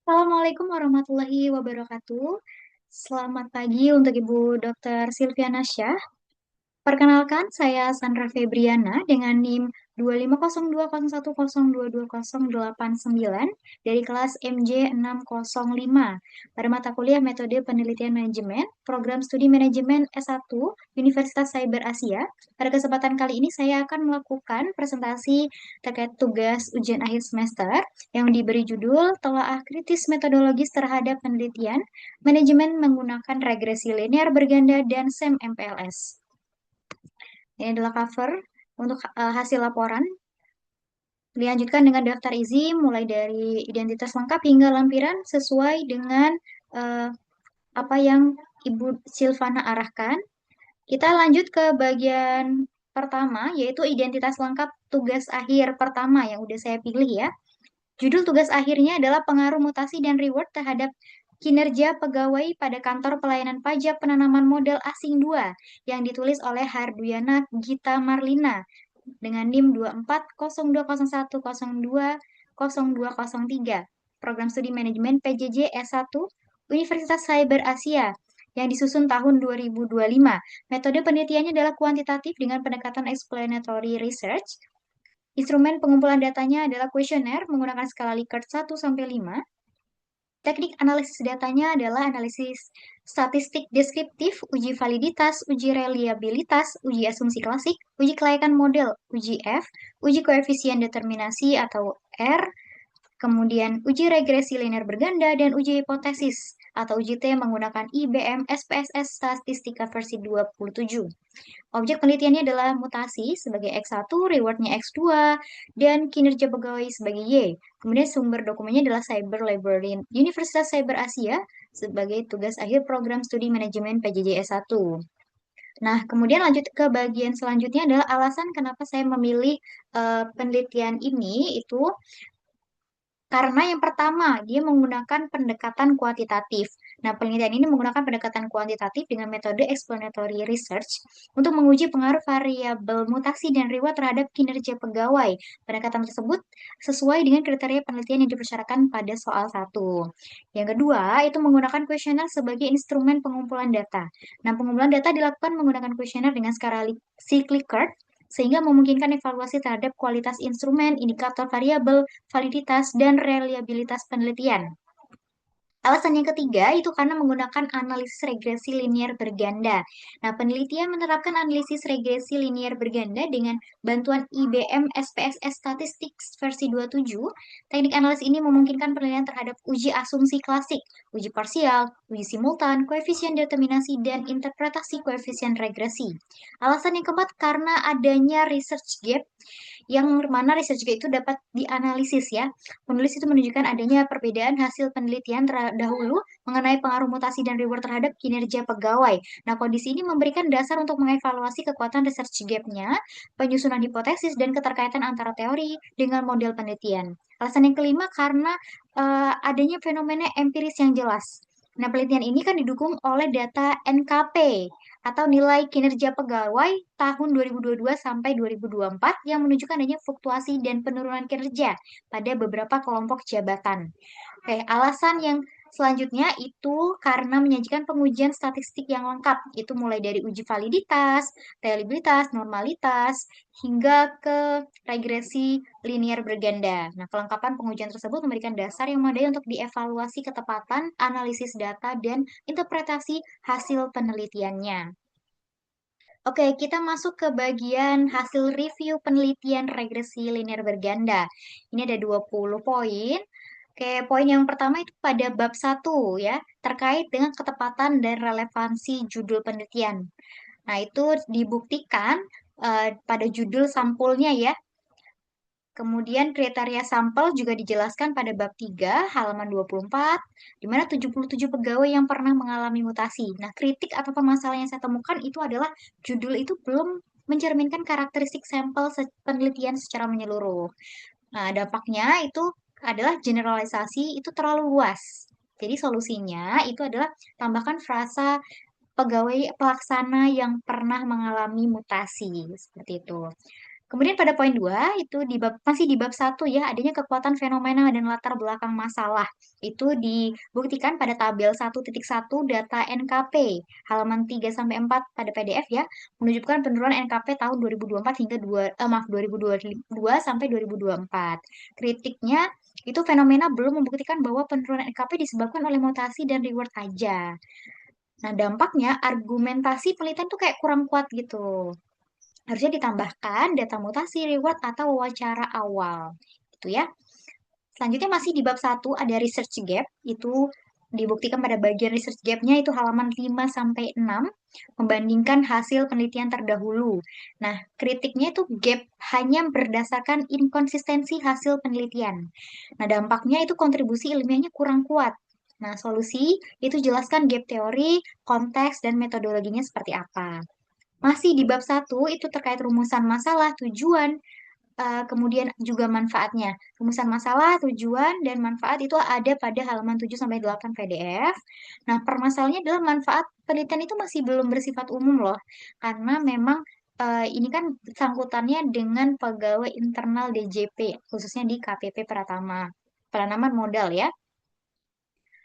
Assalamualaikum warahmatullahi wabarakatuh. Selamat pagi untuk Ibu Dr. Silviana Syah. Perkenalkan, saya Sandra Febriana dengan NIM 2502011022089 dari kelas MJ605 pada mata kuliah Metode Penelitian Manajemen, Program Studi Manajemen S1 Universitas Cyber Asia. Pada kesempatan kali ini saya akan melakukan presentasi terkait tugas ujian akhir semester yang diberi judul Telaah Kritis Metodologis Terhadap Penelitian Manajemen Menggunakan Regresi Linear Berganda dan SEM MPLS. Ini adalah cover untuk hasil laporan. Dilanjutkan dengan daftar isi mulai dari identitas lengkap hingga lampiran sesuai dengan eh, apa yang Ibu Silvana arahkan. Kita lanjut ke bagian pertama, yaitu identitas lengkap tugas akhir pertama yang udah saya pilih ya. Judul tugas akhirnya adalah pengaruh mutasi dan reward terhadap kinerja pegawai pada kantor pelayanan pajak penanaman modal asing 2 yang ditulis oleh Harduyana Gita Marlina dengan NIM 240201020203, Program Studi Manajemen PJJ S1 Universitas Cyber Asia yang disusun tahun 2025. Metode penelitiannya adalah kuantitatif dengan pendekatan explanatory research. Instrumen pengumpulan datanya adalah kuesioner menggunakan skala Likert 1-5. Teknik analisis datanya adalah analisis statistik deskriptif, uji validitas, uji reliabilitas, uji asumsi klasik, uji kelayakan model, uji F, uji koefisien determinasi atau R, kemudian uji regresi linear berganda, dan uji hipotesis atau uji T menggunakan IBM SPSS Statistika versi 27. Objek penelitiannya adalah mutasi sebagai X1, rewardnya X2, dan kinerja pegawai sebagai Y. Kemudian sumber dokumennya adalah Cyber Library Universitas Cyber Asia sebagai tugas akhir program studi manajemen PJJ S1. Nah, kemudian lanjut ke bagian selanjutnya adalah alasan kenapa saya memilih penelitian ini itu karena yang pertama, dia menggunakan pendekatan kuantitatif. Nah, penelitian ini menggunakan pendekatan kuantitatif dengan metode explanatory research untuk menguji pengaruh variabel mutasi dan reward terhadap kinerja pegawai. Pendekatan tersebut sesuai dengan kriteria penelitian yang dipersyaratkan pada soal 1. Yang kedua, itu menggunakan kuesioner sebagai instrumen pengumpulan data. Nah, pengumpulan data dilakukan menggunakan kuesioner dengan skala Likert sehingga memungkinkan evaluasi terhadap kualitas instrumen, indikator variabel, validitas, dan reliabilitas penelitian. Alasan yang ketiga itu karena menggunakan analisis regresi linear berganda. Nah, penelitian menerapkan analisis regresi linear berganda dengan bantuan IBM SPSS Statistics versi 27. Teknik analisis ini memungkinkan penelitian terhadap uji asumsi klasik, uji parsial, uji simultan, koefisien determinasi, dan interpretasi koefisien regresi. Alasan yang keempat karena adanya research gap yang mana research gap itu dapat dianalisis ya. Penulis itu menunjukkan adanya perbedaan hasil penelitian terdahulu mengenai pengaruh mutasi dan reward terhadap kinerja pegawai. Nah, kondisi ini memberikan dasar untuk mengevaluasi kekuatan research gap-nya, penyusunan hipotesis, dan keterkaitan antara teori dengan model penelitian. Alasan yang kelima karena adanya fenomena empiris yang jelas. Nah, penelitian ini kan didukung oleh data NKP atau nilai kinerja pegawai tahun 2022 sampai 2024 yang menunjukkan adanya fluktuasi dan penurunan kinerja pada beberapa kelompok jabatan. Oke, alasan yang selanjutnya itu karena menyajikan pengujian statistik yang lengkap, itu mulai dari uji validitas, reliabilitas, normalitas, hingga ke regresi linear berganda. Nah, kelengkapan pengujian tersebut memberikan dasar yang memadai untuk dievaluasi ketepatan, analisis data, dan interpretasi hasil penelitiannya. Oke, kita masuk ke bagian hasil review penelitian regresi linear berganda. Ini ada 20 poin. Oke, poin yang pertama itu pada bab 1 ya, terkait dengan ketepatan dan relevansi judul penelitian. Nah, itu dibuktikan pada judul sampulnya ya. Kemudian kriteria sampel juga dijelaskan pada bab 3 halaman 24, di mana 77 pegawai yang pernah mengalami mutasi. Nah, kritik atau permasalahan yang saya temukan itu adalah judul itu belum mencerminkan karakteristik sampel penelitian secara menyeluruh. Nah, dampaknya itu adalah generalisasi itu terlalu luas. Jadi solusinya itu adalah tambahkan frasa pegawai pelaksana yang pernah mengalami mutasi seperti itu. Kemudian pada poin 2 itu masih di bab 1 ya, adanya kekuatan fenomena dan latar belakang masalah. Itu dibuktikan pada tabel 1.1 data NKP halaman 3 sampai 4 pada PDF ya, menunjukkan penurunan NKP tahun 2024 hingga 2022 sampai 2024. Kritiknya itu fenomena belum membuktikan bahwa penurunan NKP disebabkan oleh mutasi dan reward aja. Nah, dampaknya argumentasi penelitian tuh kayak kurang kuat gitu. Harusnya ditambahkan data mutasi, reward, atau wawancara awal. Gitu ya. Selanjutnya masih di bab 1 ada research gap. Itu dibuktikan pada bagian research gap-nya itu halaman 5 sampai 6 membandingkan hasil penelitian terdahulu. Nah, kritiknya itu gap hanya berdasarkan inkonsistensi hasil penelitian. Nah, dampaknya itu kontribusi ilmiahnya kurang kuat. Nah, solusi itu jelaskan gap teori, konteks, dan metodologinya seperti apa. Masih di bab 1 itu terkait rumusan masalah, tujuan, kemudian juga manfaatnya. Rumusan masalah, tujuan, dan manfaat itu ada pada halaman 7 sampai 8 PDF. Nah, permasalahannya adalah manfaat penelitian itu masih belum bersifat umum loh. Karena memang ini kan sangkutannya dengan pegawai internal DJP, khususnya di KPP Pratama. Penanaman modal ya.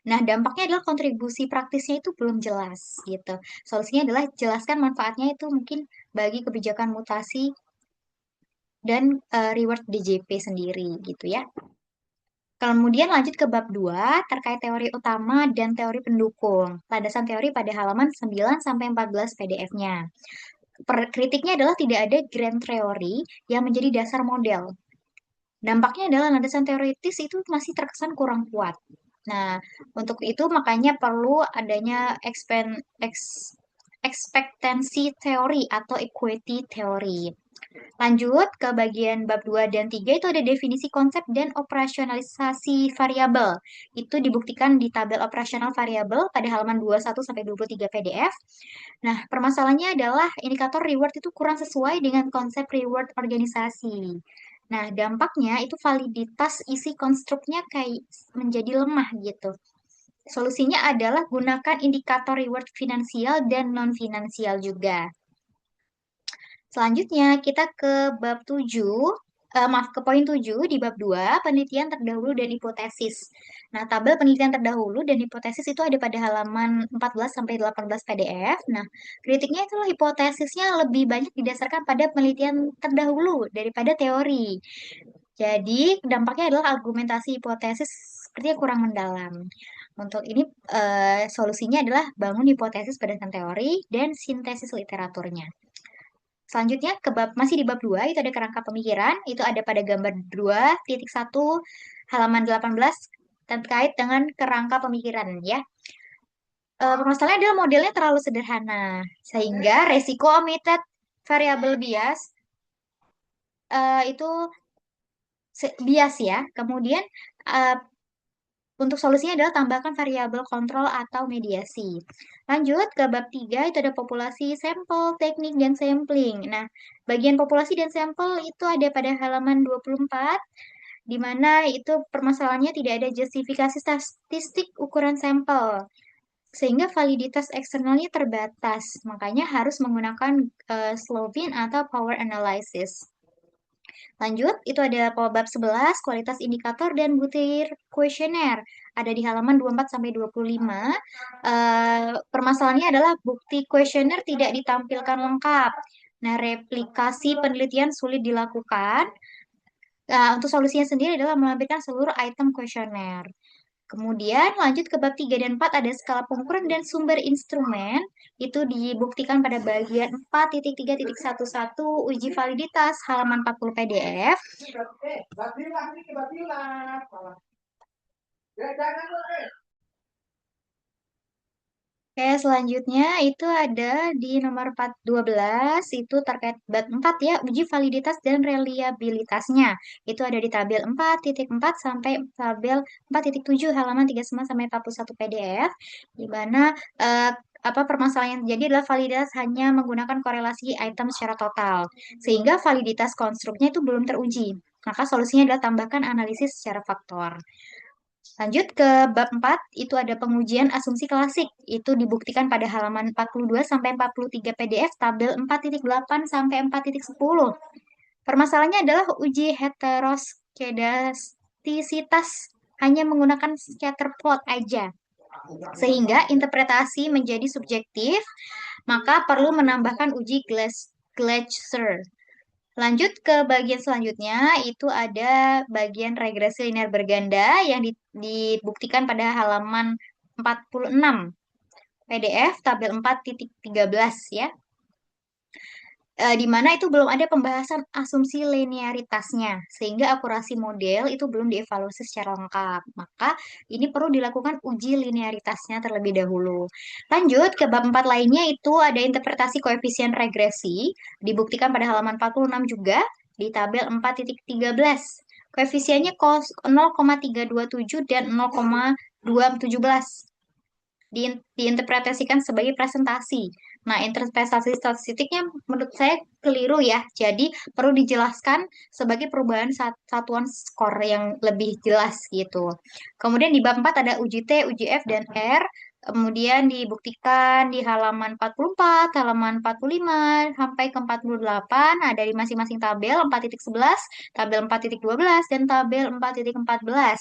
Nah, dampaknya adalah kontribusi praktisnya itu belum jelas gitu. Solusinya adalah jelaskan manfaatnya itu mungkin bagi kebijakan mutasi dan reward DJP sendiri gitu ya. Kemudian lanjut ke bab 2 terkait teori utama dan teori pendukung. Landasan teori pada halaman 9 sampai 14 PDF-nya. Kritiknya adalah tidak ada grand theory yang menjadi dasar model. Dampaknya adalah landasan teoritis itu masih terkesan kurang kuat. Nah, untuk itu makanya perlu adanya ekspektansi teori atau equity teori. Lanjut ke bagian bab 2 dan 3 itu ada definisi konsep dan operasionalisasi variabel. Itu dibuktikan di tabel operasional variabel pada halaman 21 sampai 23 PDF. Nah, permasalahannya adalah indikator reward itu kurang sesuai dengan konsep reward organisasi. Nah, dampaknya itu validitas isi konstruknya kayak menjadi lemah gitu. Solusinya adalah gunakan indikator reward finansial dan non-finansial juga. Selanjutnya kita ke bab 7, maaf ke poin 7 di bab 2 penelitian terdahulu dan hipotesis. Nah, tabel penelitian terdahulu dan hipotesis itu ada pada halaman 14 sampai 18 PDF. Nah, kritiknya itulah hipotesisnya lebih banyak didasarkan pada penelitian terdahulu daripada teori. Jadi, dampaknya adalah argumentasi hipotesis sepertinya kurang mendalam. Untuk ini, solusinya adalah bangun hipotesis berdasarkan teori dan sintesis literaturnya. Selanjutnya masih di bab 2 itu ada kerangka pemikiran, itu ada pada gambar 2.1 halaman 18 terkait dengan kerangka pemikiran ya. Permasalahannya adalah modelnya terlalu sederhana sehingga resiko omitted variable bias itu bias ya. Kemudian eh, untuk solusinya adalah tambahkan variabel kontrol atau mediasi. Lanjut ke bab 3 itu ada populasi, sampel, teknik, dan sampling. Nah, bagian populasi dan sampel itu ada pada halaman 24, di mana itu permasalahannya tidak ada justifikasi statistik ukuran sampel, sehingga validitas eksternalnya terbatas. Makanya harus menggunakan Slovin atau power analysis. Lanjut, itu ada bab 11, kualitas indikator dan butir kuesioner. Ada di halaman 24 sampai 25. Permasalahannya adalah bukti kuesioner tidak ditampilkan lengkap. Nah, replikasi penelitian sulit dilakukan. Untuk solusinya sendiri adalah melampirkan seluruh item kuesioner. Kemudian lanjut ke bab 3 dan 4 ada skala pengukuran dan sumber instrumen. Itu dibuktikan pada bagian 4.3.11 uji validitas halaman 40 PDF. Oke, selanjutnya itu ada di nomor 12 itu terkait bab 4 ya, uji validitas dan reliabilitasnya. Itu ada di tabel 4.4 sampai tabel 4.7 halaman 39 sampai 41 PDF, di mana apa permasalahan yang terjadi adalah validitas hanya menggunakan korelasi item secara total, sehingga validitas konstruknya itu belum teruji. Maka solusinya adalah tambahkan analisis secara faktor. Lanjut ke bab 4, itu ada pengujian asumsi klasik. Itu dibuktikan pada halaman 42 sampai 43 PDF tabel 4.8 sampai 4.10. Permasalahannya adalah uji heteroskedastisitas hanya menggunakan scatter plot aja. Sehingga interpretasi menjadi subjektif, maka perlu menambahkan uji Gleiser. Lanjut ke bagian selanjutnya, itu ada bagian regresi linear berganda yang dibuktikan pada halaman 46 PDF tabel 4.13 ya. Di mana itu belum ada pembahasan asumsi linearitasnya, sehingga akurasi model itu belum dievaluasi secara lengkap. Maka ini perlu dilakukan uji linearitasnya terlebih dahulu. Lanjut ke bab 4 lainnya itu ada interpretasi koefisien regresi, dibuktikan pada halaman 46 juga di tabel 4.13. Koefisiennya 0,327 dan 0,217 diinterpretasikan sebagai presentasi. Nah, interpretasi statistiknya menurut saya keliru ya. Jadi perlu dijelaskan sebagai perubahan satuan skor yang lebih jelas gitu. Kemudian di bab 4 ada uji T, uji F, dan R. Kemudian dibuktikan di halaman 44, halaman 45, sampai ke 48 ada di masing-masing tabel 4.11, tabel 4.12, dan tabel 4.14.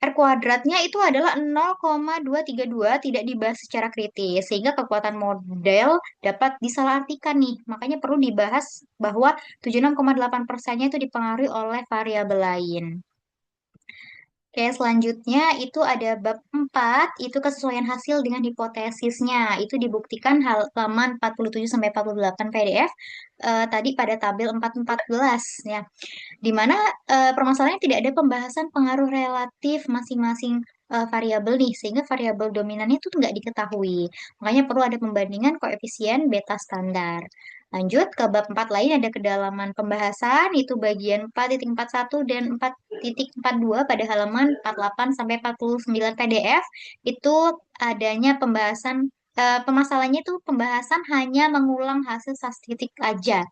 R kuadratnya itu adalah 0,232 tidak dibahas secara kritis, sehingga kekuatan model dapat disalahartikan nih. Makanya perlu dibahas bahwa 76,8%-nya itu dipengaruhi oleh variabel lain. Oke, selanjutnya itu ada bab 4, itu kesesuaian hasil dengan hipotesisnya. Itu dibuktikan halaman 47 sampai 48 PDF tadi pada tabel 414 ya. Di mana permasalahannya tidak ada pembahasan pengaruh relatif masing-masing variabel nih, sehingga variabel dominannya itu nggak diketahui. Makanya perlu ada pembandingan koefisien beta standar. Lanjut ke bab 4 lain ada kedalaman pembahasan, itu bagian 4.41 dan 4.42 pada halaman 48 sampai 49 PDF. Itu adanya pembahasan, permasalahannya itu pembahasan hanya mengulang hasil statistik aja.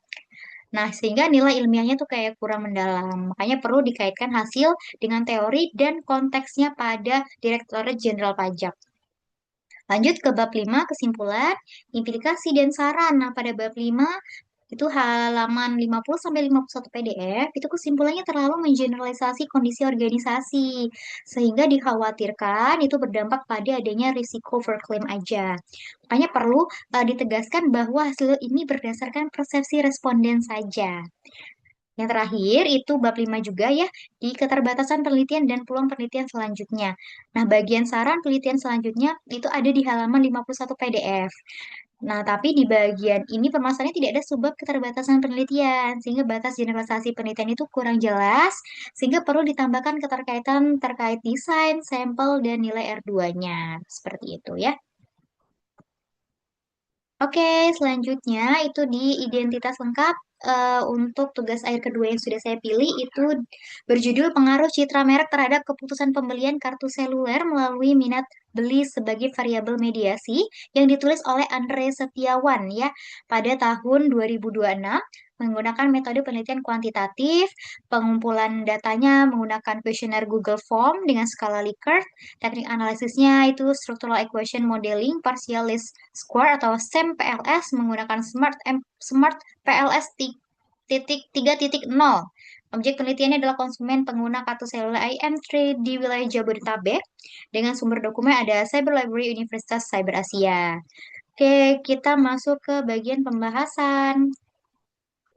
Nah, sehingga nilai ilmiahnya tuh kayak kurang mendalam. Makanya perlu dikaitkan hasil dengan teori dan konteksnya pada Direktorat Jenderal Pajak. Lanjut ke bab 5 kesimpulan, implikasi dan saran. Nah, pada bab 5 itu halaman 50 sampai 51 PDF, itu kesimpulannya terlalu mengeneralisasi kondisi organisasi, sehingga dikhawatirkan itu berdampak pada adanya risiko overclaim aja. Makanya perlu ditegaskan bahwa hasil ini berdasarkan persepsi responden saja. Yang terakhir itu bab 5 juga ya, di keterbatasan penelitian dan peluang penelitian selanjutnya. Nah, bagian saran penelitian selanjutnya itu ada di halaman 51 PDF. Nah, tapi di bagian ini permasalahannya tidak ada sebab keterbatasan penelitian, sehingga batas generalisasi penelitian itu kurang jelas, sehingga perlu ditambahkan keterkaitan terkait desain, sampel, dan nilai R2-nya. Seperti itu ya. Oke, selanjutnya itu di identitas lengkap untuk tugas akhir kedua yang sudah saya pilih itu berjudul pengaruh citra merek terhadap keputusan pembelian kartu seluler melalui minat beli sebagai variabel mediasi yang ditulis oleh Andre Setiawan ya pada tahun 2026 menggunakan metode penelitian kuantitatif, pengumpulan datanya menggunakan kuesioner Google Form dengan skala Likert, teknik analisisnya itu structural equation modeling, partial least square atau SEM PLS menggunakan Smart PLS titik 3.0. Objek penelitiannya adalah konsumen pengguna kartu seluler IM3 di wilayah Jabodetabek. Dengan sumber dokumen ada Cyber Library Universitas Cyber Asia. Oke, kita masuk ke bagian pembahasan.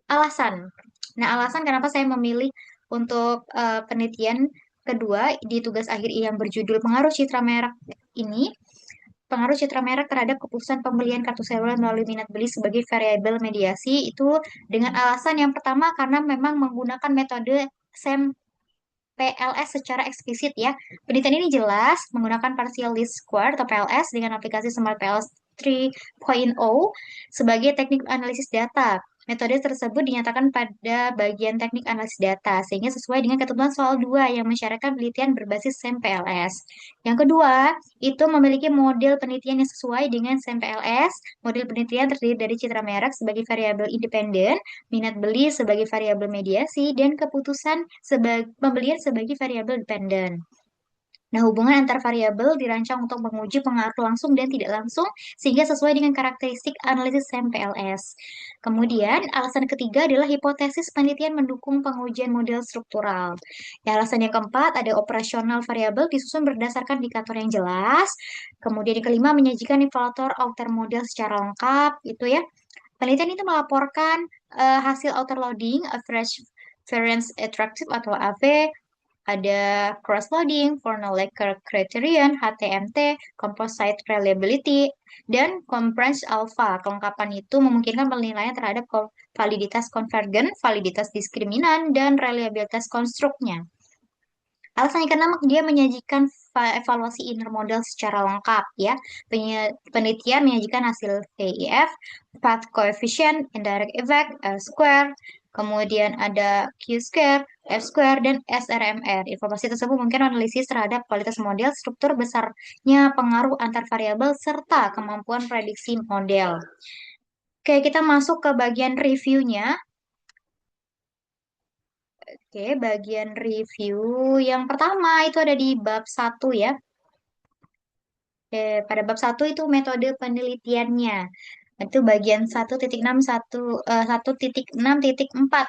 Alasan. Nah, alasan kenapa saya memilih untuk penelitian kedua di tugas akhir yang berjudul pengaruh citra merek ini, pengaruh citra merek terhadap keputusan pembelian kartu seluler melalui minat beli sebagai variabel mediasi itu dengan alasan yang pertama karena memang menggunakan metode SEM PLS secara eksplisit ya. Penelitian ini jelas menggunakan partial least square atau PLS dengan aplikasi Smart PLS 3.0 sebagai teknik analisis data. Metode tersebut dinyatakan pada bagian teknik analisis data, sehingga sesuai dengan ketentuan soal 2 yang mensyaratkan penelitian berbasis SEM PLS. Yang kedua, itu memiliki model penelitian yang sesuai dengan SEM PLS. Model penelitian terdiri dari citra merek sebagai variabel independen, minat beli sebagai variabel mediasi, dan keputusan pembelian sebagai variabel dependen. Nah, hubungan antar variabel dirancang untuk menguji pengaruh langsung dan tidak langsung sehingga sesuai dengan karakteristik analisis MPLS. Kemudian, alasan ketiga adalah hipotesis penelitian mendukung pengujian model struktural. Ya, alasan yang keempat ada operasional variabel disusun berdasarkan indikator yang jelas. Kemudian yang kelima menyajikan evaluator outer model secara lengkap, itu ya. Penelitian itu melaporkan hasil outer loading, average variance attractive atau AV, ada cross-loading, Kronecker criterion, HTMT, composite reliability, dan compressed alpha. Kelengkapan itu memungkinkan penilaian terhadap validitas konvergen, validitas diskriminan, dan reliabilitas konstruknya. Alasan yang keenam, dia menyajikan evaluasi inner model secara lengkap ya. Penelitian menyajikan hasil VIF, path coefficient, indirect effect, R square, kemudian ada Q square, F square, dan SRMR. Informasi tersebut mungkin analisis terhadap kualitas model, struktur besarnya pengaruh antar variabel, serta kemampuan prediksi model. Oke, kita masuk ke bagian reviewnya. Oke, bagian review yang pertama itu ada di bab 1 ya. Oke, pada bab 1 itu metode penelitiannya. Itu bagian 1.6.4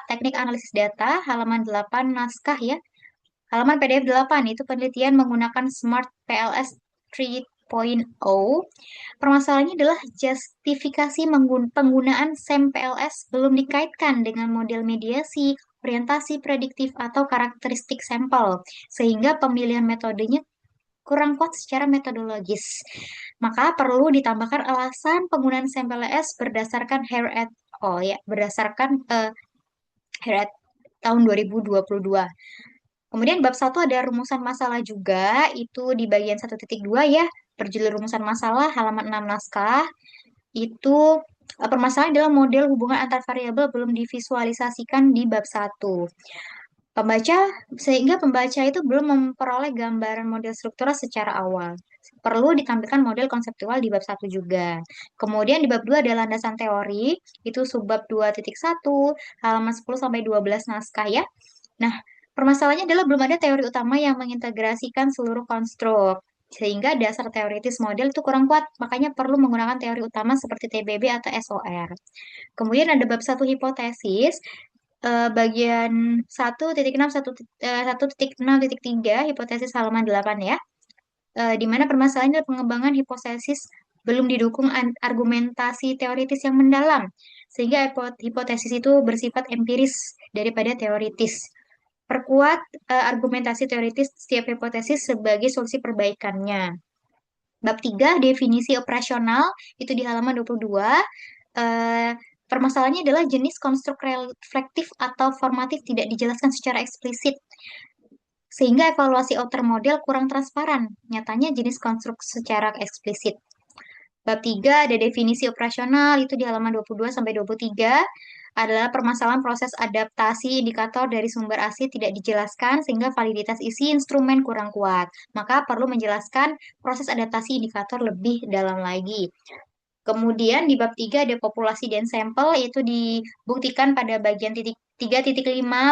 teknik analisis data, halaman 8 naskah ya. Halaman PDF 8 itu penelitian menggunakan Smart PLS 3.0. Permasalahannya adalah justifikasi penggunaan SEM PLS belum dikaitkan dengan model mediasi, orientasi prediktif, atau karakteristik sampel, sehingga pemilihan metodenya kurang kuat secara metodologis. Maka perlu ditambahkan alasan penggunaan SEM PLS berdasarkan Hare et al. Ya, berdasarkan Hare et tahun 2022. Kemudian bab 1 ada rumusan masalah juga, itu di bagian 1.2 ya, berjudul rumusan masalah halaman 6 naskah. Itu permasalahan adalah model hubungan antar variabel belum divisualisasikan di bab 1. Pembaca sehingga pembaca itu belum memperoleh gambaran model struktural secara awal. Perlu ditampilkan model konseptual di bab 1 juga. Kemudian di bab 2 ada landasan teori, itu subbab 2.1, halaman 10 sampai 12 naskah ya. Nah, permasalahannya adalah belum ada teori utama yang mengintegrasikan seluruh konstruk, sehingga dasar teoritis model itu kurang kuat, makanya perlu menggunakan teori utama seperti TBB atau SOR. Kemudian ada bab 1 hipotesis, bagian 1.6.3 hipotesis halaman 8 ya, di mana permasalahannya adalah pengembangan hipotesis belum didukung argumentasi teoritis yang mendalam, sehingga hipotesis itu bersifat empiris daripada teoritis. Perkuat argumentasi teoritis setiap hipotesis sebagai solusi perbaikannya. Bab 3, definisi operasional, itu di halaman 22. Permasalahannya adalah jenis konstruk reflektif atau formatif tidak dijelaskan secara eksplisit, sehingga evaluasi outer model kurang transparan. Nyatanya jenis konstruk secara eksplisit. Bab 3 ada definisi operasional, itu di halaman 22 sampai 23, adalah permasalahan proses adaptasi indikator dari sumber asli tidak dijelaskan sehingga validitas isi instrumen kurang kuat. Maka perlu menjelaskan proses adaptasi indikator lebih dalam lagi. Kemudian di bab 3 ada populasi dan sampel, yaitu dibuktikan pada bagian 3.5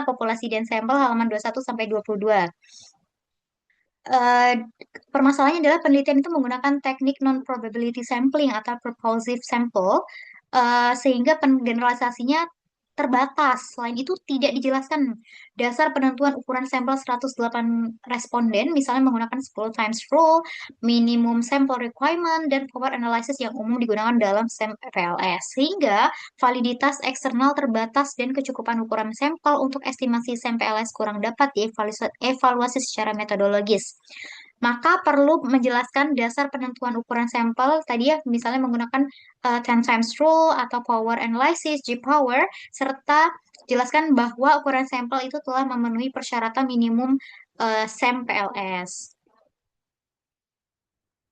populasi dan sampel halaman 21 sampai 22. Eh, Permasalahannya adalah penelitian itu menggunakan teknik non-probability sampling atau purposive sample, sehingga generalisasinya terbatas. Selain itu, tidak dijelaskan dasar penentuan ukuran sampel 108 responden, misalnya menggunakan 10 times rule, minimum sample requirement, dan power analysis yang umum digunakan dalam SEM PLS. Sehingga validitas eksternal terbatas dan kecukupan ukuran sampel untuk estimasi SEM PLS kurang dapat dievaluasi secara metodologis. Maka perlu menjelaskan dasar penentuan ukuran sampel tadi ya, misalnya menggunakan 10 times rule atau power analysis, G-power, serta jelaskan bahwa ukuran sampel itu telah memenuhi persyaratan minimum SEM PLS.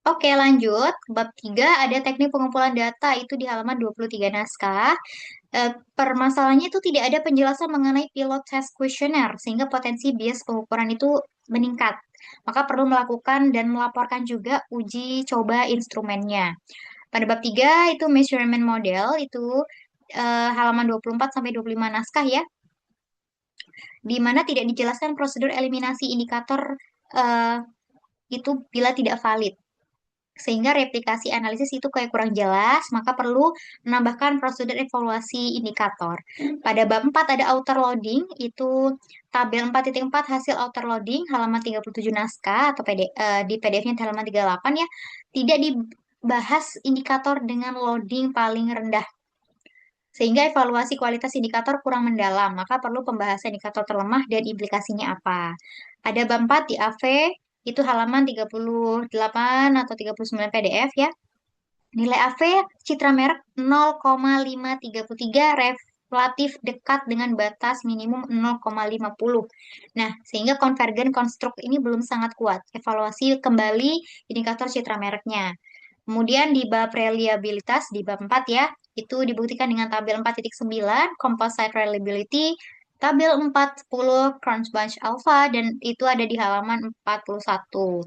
Oke, lanjut. Bab 3 ada teknik pengumpulan data, itu di halaman 23 naskah. Permasalahannya itu tidak ada penjelasan mengenai pilot test questionnaire, sehingga potensi bias pengukuran itu meningkat. Maka perlu melakukan dan melaporkan juga uji coba instrumennya. Pada bab 3 itu measurement model, itu halaman 24 sampai 25 naskah ya, di mana tidak dijelaskan prosedur eliminasi indikator eh, itu bila tidak valid. Sehingga replikasi analisis itu kayak kurang jelas, maka perlu menambahkan prosedur evaluasi indikator. Pada bab 4 ada outer loading, itu tabel 4.4 hasil outer loading halaman 37 naskah atau di PDF-nya di halaman 38 ya, tidak dibahas indikator dengan loading paling rendah. Sehingga evaluasi kualitas indikator kurang mendalam, maka perlu pembahasan indikator terlemah dan implikasinya apa. Ada bab 4 di AV, itu halaman 38 atau 39 PDF ya. Nilai AV citra merek 0,533 relatif dekat dengan batas minimum 0,50. Nah, sehingga konvergen konstruk ini belum sangat kuat. Evaluasi kembali indikator citra mereknya. Kemudian di bab reliabilitas, di bab 4 ya, itu dibuktikan dengan tabel 4.9, composite reliability, tabel 40, Crunchbunch Alpha, dan itu ada di halaman 41.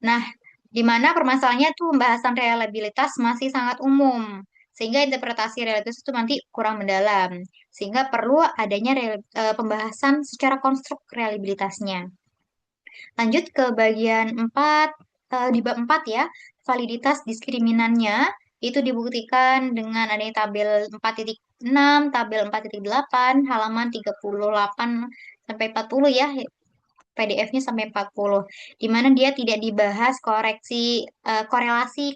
Nah, di mana permasalahannya tuh pembahasan reliabilitas masih sangat umum, sehingga interpretasi reliabilitas itu nanti kurang mendalam, sehingga perlu adanya pembahasan secara konstruk reliabilitasnya. Lanjut ke bagian 4, di bab 4 ya, validitas diskriminannya itu dibuktikan dengan adanya tabel 4.6, tabel 4.8, halaman 38 sampai 40 ya, PDF-nya sampai 40, di mana dia tidak dibahas korelasi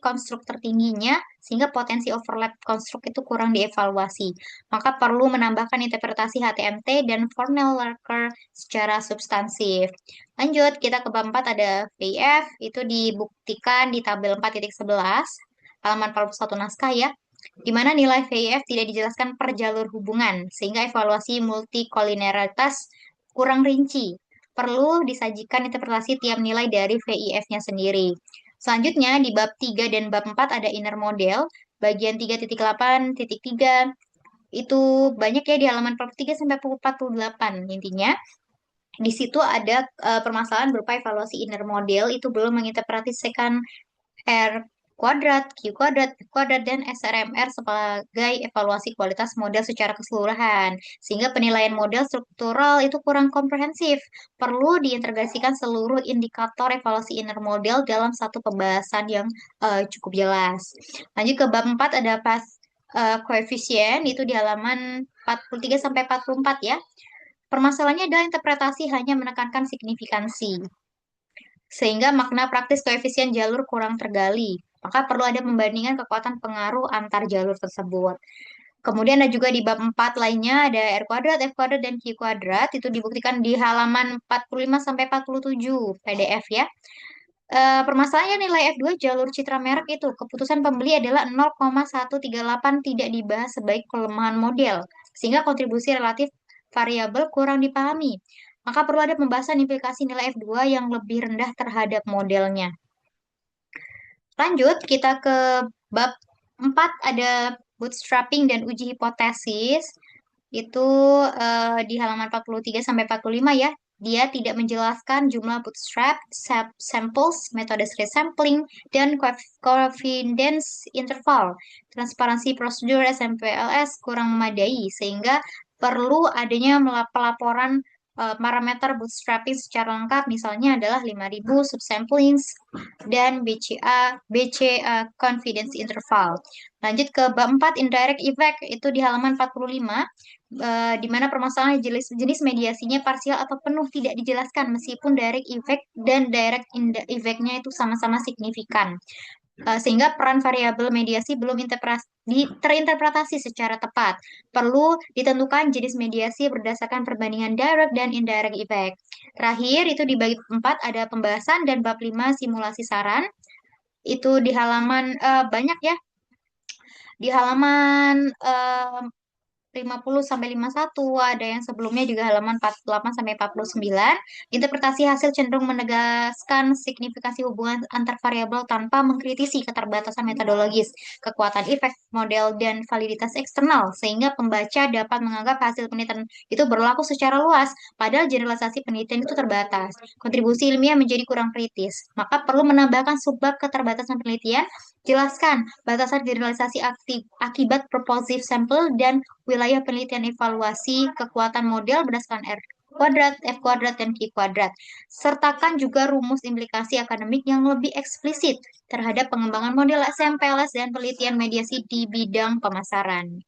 konstruk tertingginya, sehingga potensi overlap konstruk itu kurang dievaluasi. Maka perlu menambahkan interpretasi HTMT dan Fornell-Larker secara substansif. Lanjut, kita ke bab 4 ada VF, itu dibuktikan di tabel 4.11, halaman 41 naskah ya, di mana nilai VIF tidak dijelaskan per jalur hubungan, sehingga evaluasi multikolinearitas kurang rinci. Perlu disajikan interpretasi tiap nilai dari VIF-nya sendiri. Selanjutnya, di bab 3 dan bab 4 ada inner model, bagian 3.8.3, itu banyak ya di halaman 43 sampai 48 intinya. Di situ ada permasalahan berupa evaluasi inner model, itu belum menginterpretasikan R kuadrat, Q kuadrat, F kuadrat, dan SRMR sebagai evaluasi kualitas model secara keseluruhan. Sehingga penilaian model struktural itu kurang komprehensif. Perlu diintegrasikan seluruh indikator evaluasi inner model dalam satu pembahasan yang cukup jelas. Lanjut ke bab 4 ada pas koefisien, itu di halaman 43 sampai 44 ya. Permasalahannya adalah interpretasi hanya menekankan signifikansi, sehingga makna praktis koefisien jalur kurang tergali. Maka perlu ada pembandingan kekuatan pengaruh antar jalur tersebut. Kemudian ada juga di bab 4 lainnya ada R kuadrat, F kuadrat, dan Q kuadrat. Itu dibuktikan di halaman 45 sampai 47 PDF ya. Permasalahannya nilai F2 jalur citra merek itu keputusan pembeli adalah 0,138 tidak dibahas sebaik kelemahan model, sehingga kontribusi relatif variabel kurang dipahami. Maka perlu ada pembahasan implikasi nilai F2 yang lebih rendah terhadap modelnya. Lanjut, kita ke bab 4 ada bootstrapping dan uji hipotesis. Itu di halaman 43 sampai 45 ya. Dia tidak menjelaskan jumlah bootstrap, samples, metode resampling, dan confidence interval. Transparansi prosedur SMPLS kurang memadai, sehingga perlu adanya pelaporan parameter bootstrapping secara lengkap, misalnya adalah 5.000 subsamplings dan BCA confidence interval. Lanjut ke bab 4 indirect effect, itu di halaman 45, di mana permasalahan jenis mediasinya parsial atau penuh tidak dijelaskan meskipun direct effect dan direct effect-nya itu sama-sama signifikan. Sehingga peran variabel mediasi belum terinterpretasi secara tepat. Perlu ditentukan jenis mediasi berdasarkan perbandingan direct dan indirect effect. Terakhir, itu di bab 4 ada pembahasan dan bab 5 simulasi saran. Itu di halaman banyak ya. Di halaman 50 sampai 51, ada yang sebelumnya juga halaman 48 sampai 49. Interpretasi hasil cenderung menegaskan signifikasi hubungan antar variabel tanpa mengkritisi keterbatasan metodologis, kekuatan efek model, dan validitas eksternal, sehingga pembaca dapat menganggap hasil penelitian itu berlaku secara luas, padahal generalisasi penelitian itu terbatas. Kontribusi ilmiah menjadi kurang kritis, maka perlu menambahkan subbab keterbatasan penelitian. Jelaskan batasan generalisasi akibat proposif sampel dan wilayah penelitian evaluasi kekuatan model berdasarkan R. kuadrat, F kuadrat, dan Q kuadrat. Sertakan juga rumus implikasi akademik yang lebih eksplisit terhadap pengembangan model SMPLS dan penelitian mediasi di bidang pemasaran.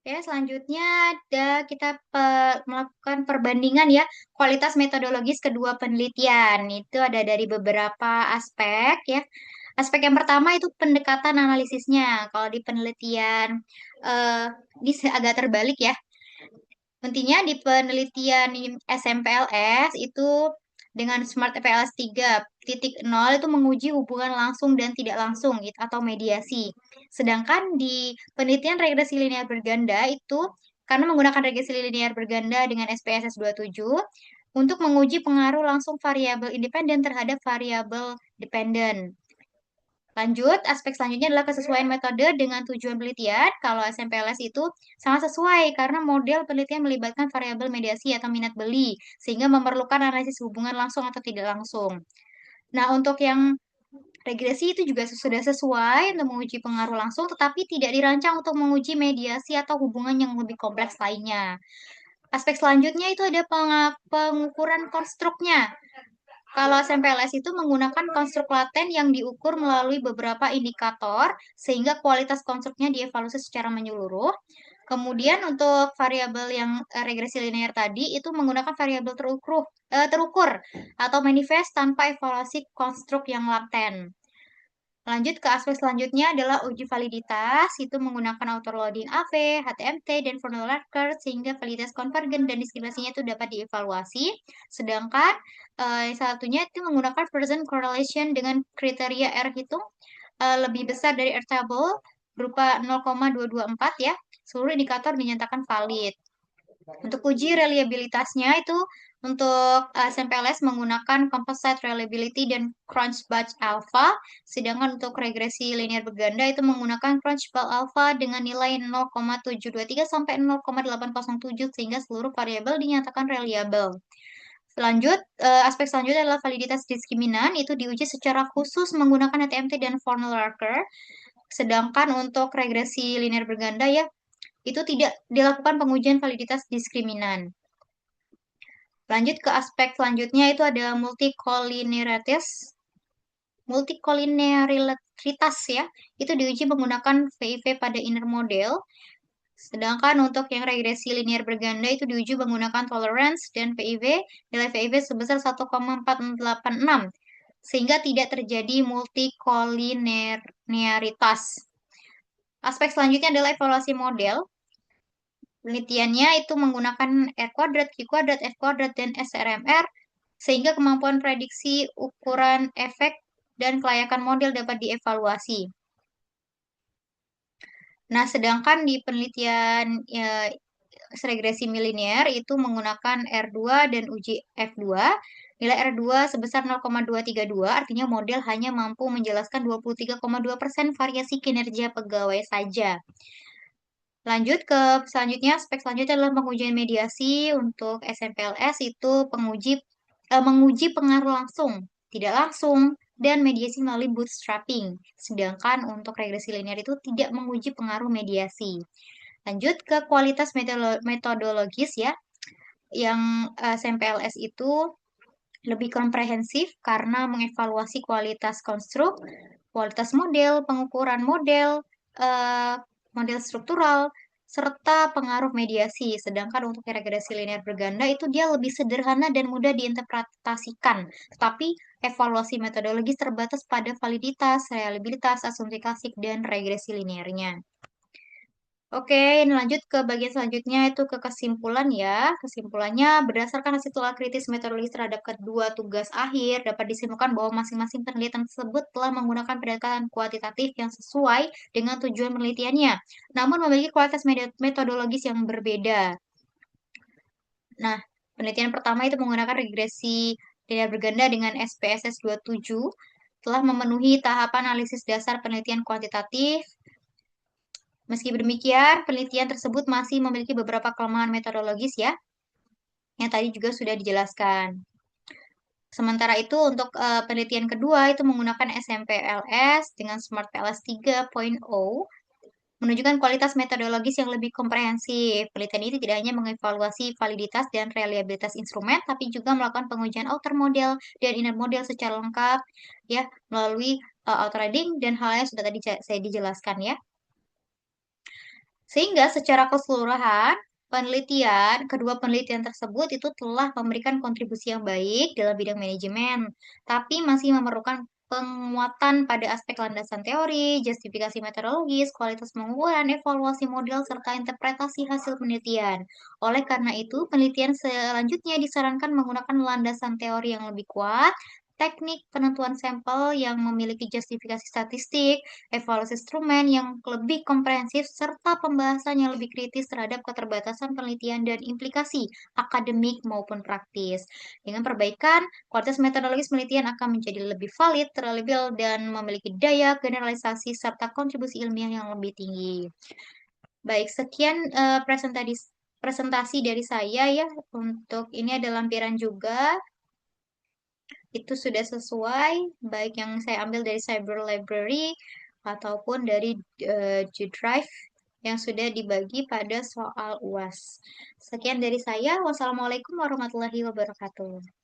Oke, selanjutnya ada kita melakukan perbandingan ya kualitas metodologis kedua penelitian. Itu ada dari beberapa aspek ya. Aspek yang pertama itu pendekatan analisisnya. Kalau di penelitian eh ini agak terbalik ya. Intinya di penelitian SMPLS itu dengan Smart PLS 3.0 itu menguji hubungan langsung dan tidak langsung gitu, atau mediasi. Sedangkan di penelitian regresi linear berganda itu karena menggunakan regresi linear berganda dengan SPSS 27 untuk menguji pengaruh langsung variabel independen terhadap variabel dependen. Lanjut, aspek selanjutnya adalah kesesuaian metode dengan tujuan penelitian. Kalau SMPLS itu sangat sesuai karena model penelitian melibatkan variabel mediasi atau minat beli, sehingga memerlukan analisis hubungan langsung atau tidak langsung. Nah, untuk yang regresi itu juga sudah sesuai untuk menguji pengaruh langsung, tetapi tidak dirancang untuk menguji mediasi atau hubungan yang lebih kompleks lainnya. Aspek selanjutnya itu ada pengukuran konstruknya. Kalau SMPLS itu menggunakan konstruk laten yang diukur melalui beberapa indikator sehingga kualitas konstruknya dievaluasi secara menyeluruh. Kemudian untuk variabel yang regresi linear tadi itu menggunakan variabel terukur atau manifest tanpa evaluasi konstruk yang laten. Lanjut ke aspek selanjutnya adalah uji validitas, itu menggunakan auto loading AV, HTMT, dan formula record sehingga validitas konvergen dan diskriminasinya itu dapat dievaluasi. Sedangkan yang satunya itu menggunakan Pearson correlation dengan kriteria R hitung lebih besar dari R table berupa 0,224 ya. Seluruh indikator dinyatakan valid. Untuk uji reliabilitasnya itu untuk SMPLS menggunakan Composite Reliability dan Crunchbase Alpha, sedangkan untuk regresi linear berganda itu menggunakan Crunchbase Alpha dengan nilai 0,723 sampai 0,807 sehingga seluruh variabel dinyatakan reliable. Lanjut, aspek selanjutnya adalah validitas diskriminan, itu diuji secara khusus menggunakan HTMT dan Formal Marker. Sedangkan untuk regresi linear berganda ya, itu tidak dilakukan pengujian validitas diskriminan. Lanjut ke aspek selanjutnya itu ada multikolineritas ya. Itu diuji menggunakan VIV pada inner model. Sedangkan untuk yang regresi linear berganda itu diuji menggunakan tolerance dan VIV, nilai VIV sebesar 1,486 sehingga tidak terjadi multikolinearitas. Aspek selanjutnya adalah evaluasi model. Penelitiannya itu menggunakan R kuadrat, Q kuadrat, F kuadrat, dan SRMR, sehingga kemampuan prediksi ukuran efek dan kelayakan model dapat dievaluasi. Nah, sedangkan di penelitian regresi milinier itu menggunakan R2 dan uji F2. Nilai R2 sebesar 0,232, artinya model hanya mampu menjelaskan 23,2% variasi kinerja pegawai saja. Lanjut ke selanjutnya, aspek selanjutnya adalah pengujian mediasi. Untuk SMPLS itu menguji pengaruh langsung, tidak langsung, dan mediasi melalui bootstrapping. Sedangkan untuk regresi linear itu tidak menguji pengaruh mediasi. Lanjut ke kualitas metodologis ya, yang SMPLS itu lebih komprehensif karena mengevaluasi kualitas konstruk, kualitas model, pengukuran model, eh, model struktural, serta pengaruh mediasi. Sedangkan untuk regresi linear berganda itu dia lebih sederhana dan mudah diinterpretasikan. Tetapi evaluasi metodologis terbatas pada validitas, reliabilitas, asumsi klasik, dan regresi linearnya. Oke, ini lanjut ke bagian selanjutnya itu ke kesimpulan ya. Kesimpulannya berdasarkan hasil telah kritis metodologis terhadap kedua tugas akhir dapat disimpulkan bahwa masing-masing penelitian tersebut telah menggunakan pendekatan kuantitatif yang sesuai dengan tujuan penelitiannya, namun memiliki kualitas metodologis yang berbeda. Nah, penelitian pertama itu menggunakan regresi linear berganda dengan SPSS 27 telah memenuhi tahapan analisis dasar penelitian kuantitatif. Meski demikian, penelitian tersebut masih memiliki beberapa kelemahan metodologis ya, yang tadi juga sudah dijelaskan. Sementara itu untuk penelitian kedua itu menggunakan SMPLS dengan Smart PLS 3.0 menunjukkan kualitas metodologis yang lebih komprehensif. Penelitian ini tidak hanya mengevaluasi validitas dan reliabilitas instrumen, tapi juga melakukan pengujian outer model dan inner model secara lengkap, ya, melalui outer riding dan hal yang sudah tadi saya dijelaskan ya. Sehingga secara keseluruhan, kedua penelitian tersebut itu telah memberikan kontribusi yang baik dalam bidang manajemen, tapi masih memerlukan penguatan pada aspek landasan teori, justifikasi metodologis, kualitas pengukuran, evaluasi model, serta interpretasi hasil penelitian. Oleh karena itu, penelitian selanjutnya disarankan menggunakan landasan teori yang lebih kuat, teknik penentuan sampel yang memiliki justifikasi statistik, evaluasi instrumen yang lebih komprehensif, serta pembahasan yang lebih kritis terhadap keterbatasan penelitian dan implikasi akademik maupun praktis. Dengan perbaikan, kualitas metodologis penelitian akan menjadi lebih valid, terlebih dan memiliki daya generalisasi serta kontribusi ilmiah yang lebih tinggi. Baik, sekian presentasi dari saya ya. Untuk ini ada lampiran juga. Itu sudah sesuai, baik yang saya ambil dari Cyber Library ataupun dari G Drive yang sudah dibagi pada soal UAS. Sekian dari saya. Wassalamualaikum warahmatullahi wabarakatuh.